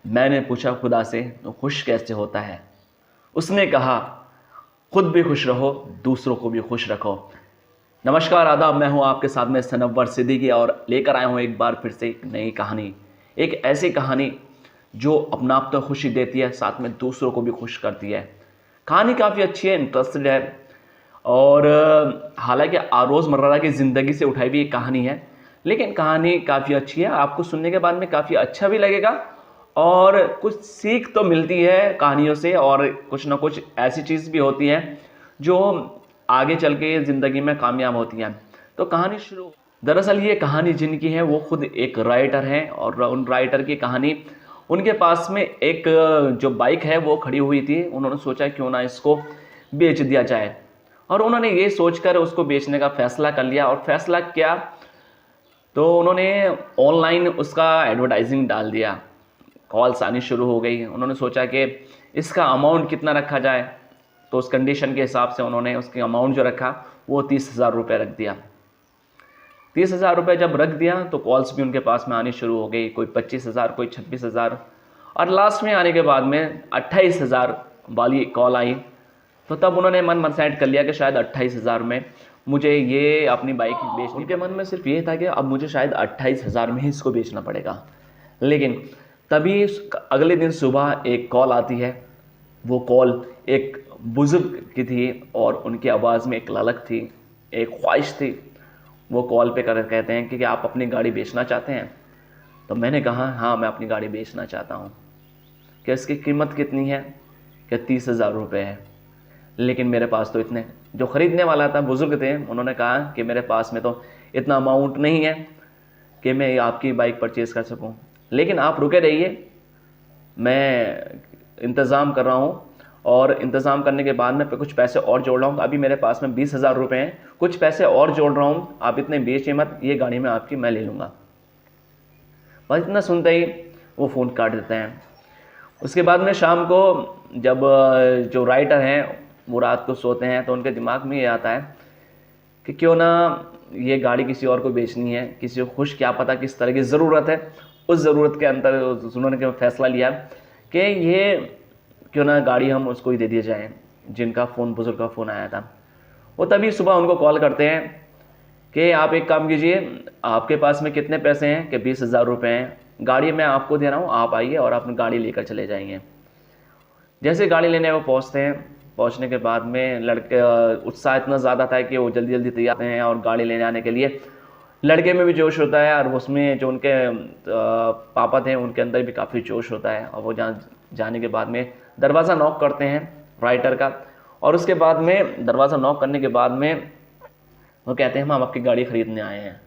मैंने पूछा खुदा से, तो खुश कैसे होता है? उसने कहा, खुद भी खुश रहो, दूसरों को भी खुश रखो। नमस्कार, आदाब, मैं हूं आपके साथ में सनव्वर सिद्दीकी और लेकर आया हूं एक बार फिर से एक नई कहानी। एक ऐसी कहानी जो अपना आप तो खुशी देती है, साथ में दूसरों को भी खुश करती है। कहानी काफ़ी अच्छी है, इंटरेस्टेड है और हालांकि रोज़मर्रा की ज़िंदगी से उठाई हुई एक कहानी है, लेकिन कहानी काफ़ी अच्छी है। आपको सुनने के बाद में काफ़ी अच्छा भी लगेगा और कुछ सीख तो मिलती है कहानियों से, और कुछ ना कुछ ऐसी चीज़ भी होती है जो आगे चल के ज़िंदगी में कामयाब होती हैं। तो कहानी शुरू। दरअसल ये कहानी जिनकी है वो खुद एक राइटर हैं, और उन राइटर की कहानी, उनके पास में एक जो बाइक है वो खड़ी हुई थी। उन्होंने सोचा क्यों ना इसको बेच दिया जाए, और उन्होंने ये सोचकर उसको बेचने का फैसला कर लिया। और फैसला क्या, तो उन्होंने ऑनलाइन उसका एडवर्टाइजिंग डाल दिया। कॉल्स आनी शुरू हो गई। उन्होंने सोचा कि इसका अमाउंट कितना रखा जाए, तो उस कंडीशन के हिसाब से उन्होंने उसकी अमाउंट जो रखा वो 30,000 रुपये रख दिया। 30,000 रुपये जब रख दिया तो कॉल्स भी उनके पास में आनी शुरू हो गई, कोई 25,000, कोई 26,000, और लास्ट में आने के बाद में 28,000 वाली कॉल आई। तो तब उन्होंने मन सेट कर लिया कि शायद 28,000 में मुझे ये अपनी बाइक बेचनी। उनके मन में सिर्फ ये था कि अब मुझे शायद 28,000 में ही इसको बेचना पड़ेगा। लेकिन तभी अगले दिन सुबह एक कॉल आती है। वो कॉल एक बुजुर्ग की थी और उनकी आवाज़ में एक ललक थी, एक ख्वाहिश थी। वो कॉल पे कर कहते हैं कि आप अपनी गाड़ी बेचना चाहते हैं? तो मैंने कहा हाँ, मैं अपनी गाड़ी बेचना चाहता हूँ। कि इसकी कीमत कितनी है? कि 30,000 रुपये है। लेकिन मेरे पास तो इतने, जो ख़रीदने वाला था बुज़ुर्ग थे, उन्होंने कहा कि मेरे पास में तो इतना अमाउंट नहीं है कि मैं आपकी बाइक परचेज़ कर सकूं, लेकिन आप रुके रहिए, मैं इंतज़ाम कर रहा हूं, और इंतज़ाम करने के बाद में कुछ पैसे और जोड़ रहा हूं। अभी मेरे पास में 20,000 रुपये हैं, कुछ पैसे और जोड़ रहा हूं, आप इतने बेचिए मत, ये गाड़ी में आपकी मैं ले लूँगा। बस इतना सुनते ही वो फ़ोन काट देते हैं। उसके बाद में शाम को जब जो राइटर हैं वो रात को सोते हैं, तो उनके दिमाग में ये आता है कि क्यों ना ये गाड़ी किसी और को बेचनी है, किसी को खुश, क्या पता किस तरह की ज़रूरत है। उस ज़रूरत के अंदर उन्होंने फैसला लिया कि ये क्यों ना गाड़ी हम उसको ही दे दिए जाएँ जिनका फ़ोन, बुज़ुर्ग का फ़ोन आया था। वो तभी सुबह उनको कॉल करते हैं कि आप एक काम कीजिए, आपके पास में कितने पैसे हैं? कि 20,000 रुपये हैं, गाड़ी मैं आपको दे रहा हूँ, आप आइए और अपनी गाड़ी लेकर चले जाएंगे। जैसे गाड़ी लेने वो पहुँचते हैं, पहुँचने के बाद में लड़के उत्साह इतना ज़्यादा था कि वो जल्दी जल्दी तैयार हैं और गाड़ी ले जाने के लिए। लड़के में भी जोश होता है, और उसमें जो उनके पापा थे उनके अंदर भी काफ़ी जोश होता है। और वो जाने के बाद में दरवाज़ा नॉक करते हैं राइटर का, और उसके बाद में दरवाज़ा नॉक करने के बाद में वो कहते हैं हम आपकी गाड़ी ख़रीदने आए हैं।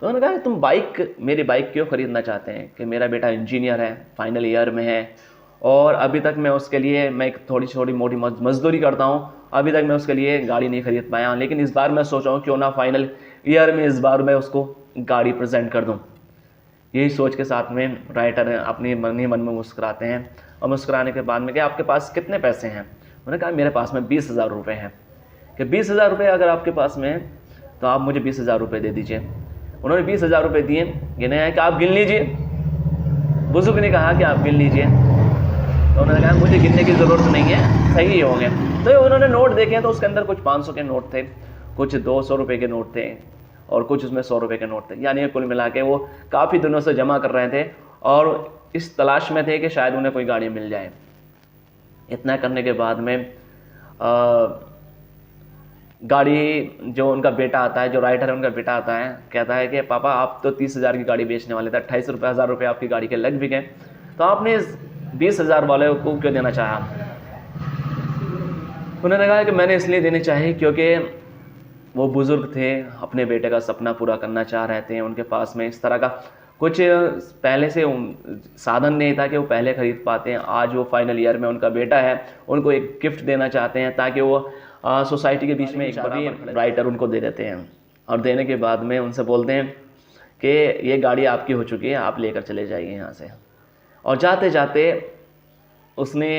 तो उन्होंने कहा तुम मेरी बाइक क्यों ख़रीदना चाहते हैं? कि मेरा बेटा इंजीनियर है, फाइनल ईयर में है, और अभी तक मैं उसके लिए एक थोड़ी छोटी मोटी मजदूरी करता हूँ, अभी तक मैं उसके लिए गाड़ी नहीं खरीद पाया। लेकिन इस बार मैं सोचा हूँ क्यों ना फाइनल ईयर में इस बार मैं उसको गाड़ी प्रेजेंट कर दूँ। यही सोच के साथ में राइटर अपने मन ही मन में मुस्कुराते हैं, और मुस्कुराने के बाद में कि आपके पास कितने पैसे हैं? उन्होंने कहा मेरे पास में 20,000 रुपये हैं। कि 20,000 रुपये अगर आपके पास में है तो आप मुझे 20,000 रुपये दे दीजिए। उन्होंने 20,000 रुपये दिए। गिने हैं कि आप गिन लीजिए। बुजुर्ग ने कहा कि आप गिन लीजिए। तो उन्होंने कहा मुझे गिनने की ज़रूरत नहीं है, सही ही होंगे। तो उन्होंने नोट देखे तो उसके अंदर कुछ 500 के नोट थे, कुछ 200 रुपये के नोट थे, और कुछ उसमें 100 रुपये के नोट थे। यानी कुल मिला के वो काफ़ी दिनों से जमा कर रहे थे और इस तलाश में थे कि शायद उन्हें कोई गाड़ी मिल जाए। इतना करने के बाद में गाड़ी, जो उनका बेटा आता है, जो राइटर है उनका बेटा आता है, कहता है कि पापा आप तो 30,000 की गाड़ी बेचने वाले थे, 28,000 रुपये आपकी गाड़ी के लग भी गए, तो आपने इस 20,000 वाले को क्यों देना चाहा? उन्होंने कहा कि मैंने इसलिए देने चाहे क्योंकि वो बुज़ुर्ग थे, अपने बेटे का सपना पूरा करना चाह रहे थे। उनके पास में इस तरह का कुछ पहले से साधन नहीं था कि वो पहले ख़रीद पाते हैं। आज वो फाइनल ईयर में उनका बेटा है, उनको एक गिफ्ट देना चाहते हैं ताकि वो सोसाइटी के बीच में एक बड़ी राइटर उनको दे देते हैं, और देने के बाद में उनसे बोलते हैं कि ये गाड़ी आपकी हो चुकी है, आप लेकर चले जाइए यहाँ से। और जाते जाते उसने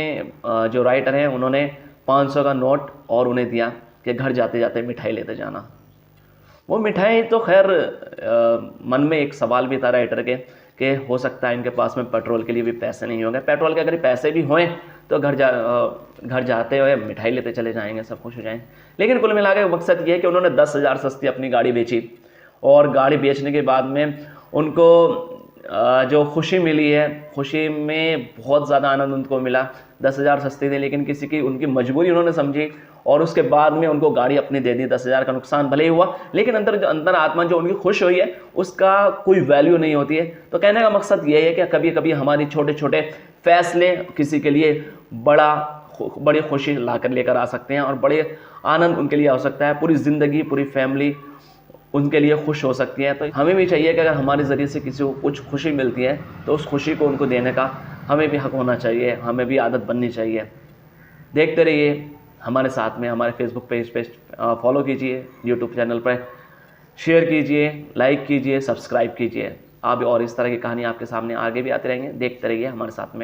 जो राइटर हैं उन्होंने 500 का नोट और उन्हें दिया कि घर जाते जाते मिठाई लेते जाना। वो मिठाई तो खैर मन में एक सवाल भी था राइटर के कि हो सकता है इनके पास में पेट्रोल के लिए भी पैसे नहीं होंगे। पेट्रोल के अगर पैसे भी हों तो घर जाते हुए मिठाई लेते चले जाएंगे, सब खुश हो जाएंगे। लेकिन कुल मिला के मकसद ये है कि उन्होंने 10,000 सस्ती अपनी गाड़ी बेची और गाड़ी बेचने के बाद में उनको जो खुशी मिली है, खुशी में बहुत ज़्यादा आनंद उनको मिला। 10,000 सस्ती थी लेकिन किसी की उनकी मजबूरी उन्होंने समझी और उसके बाद में उनको गाड़ी अपनी दे दी। 10,000 का नुकसान भले ही हुआ लेकिन अंतर आत्मा जो उनकी खुश हुई है उसका कोई वैल्यू नहीं होती है। तो कहने का मकसद ये है कि कभी कभी हमारी छोटे छोटे फैसले किसी के लिए बड़ी खुशी ला कर लेकर आ सकते हैं और बड़े आनंद उनके लिए हो सकता है। पूरी ज़िंदगी, पूरी फैमिली उनके लिए खुश हो सकती है। तो हमें भी चाहिए कि अगर हमारे ज़रिए से किसी को कुछ खुशी मिलती है तो उस खुशी को उनको देने का हमें भी हक होना चाहिए, हमें भी आदत बननी चाहिए। देखते रहिए हमारे साथ में, हमारे फेसबुक पेज पे फॉलो कीजिए, यूट्यूब चैनल पर शेयर कीजिए, लाइक कीजिए, सब्सक्राइब कीजिए। आप और इस तरह की कहानी आपके सामने आगे भी आते रहेंगे। देखते रहिए हमारे साथ में।